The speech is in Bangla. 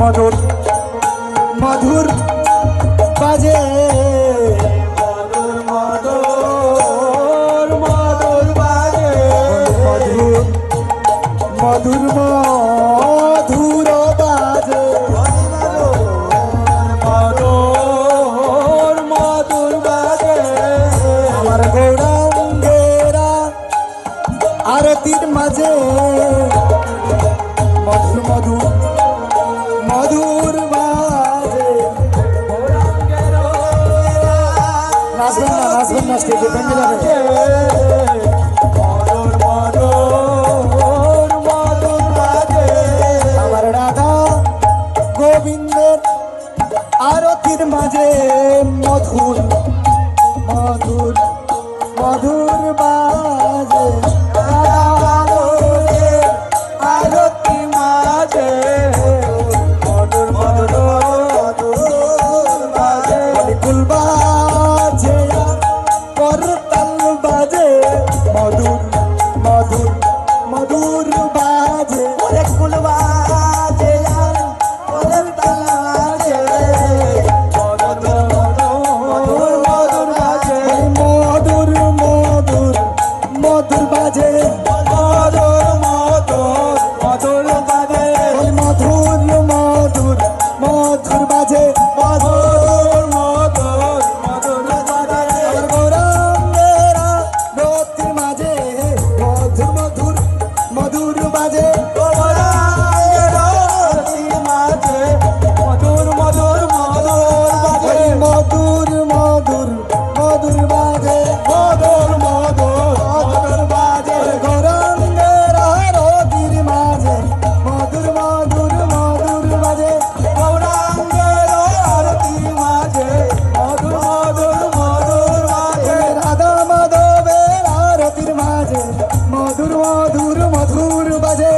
মধুর মধুর বাজে মধুর মধুর বাজে মধুর মধুর মধুর বাজে মধুর মধুর বাজে আমার গৌরাঙ্গেরা আরতির মাঝে মধুর মধুর মধুর বাজে নাচবেন না স্টেজে ভেঙে যাবে মধুর মধুর মধুর বাজে আমার রাধা গোবিন্দের আরতির মাঝে মধুর মধুর মধুর বাজে আরতি মাঝে মধুর মধুর মধুর বাজে কুল বাজে করতাল বাজে মধুর মধুর মধুর বাজে কুল বাজে করতাল বাজে মধুর মধুর বাজে মধুর মধুর মধুর বাজে মধুর মধুর মধুর বাজে মধুর মধুর মধুর বাজে মধুর মধুর মধুর বাজে গৌরাঙ্গেরা রতির মাঝে মধুর মধুর মধুর বাজে গৌরাঙ্গেরা রতির মাঝে মধুর মধুর মধুর বাজে মধুর মধুর মধুর বাজে মধুর মধুর মধুর বাজে গৌরাঙ্গেরা রতির মাঝে মধুর মধুর মধুর বাজে গৌরাঙ্গেরা রতির মাঝে মধুর মধুর মধুর বাজে রাধা মাধবের আরতির মাঝে মধুর মধুর মধুর বাজে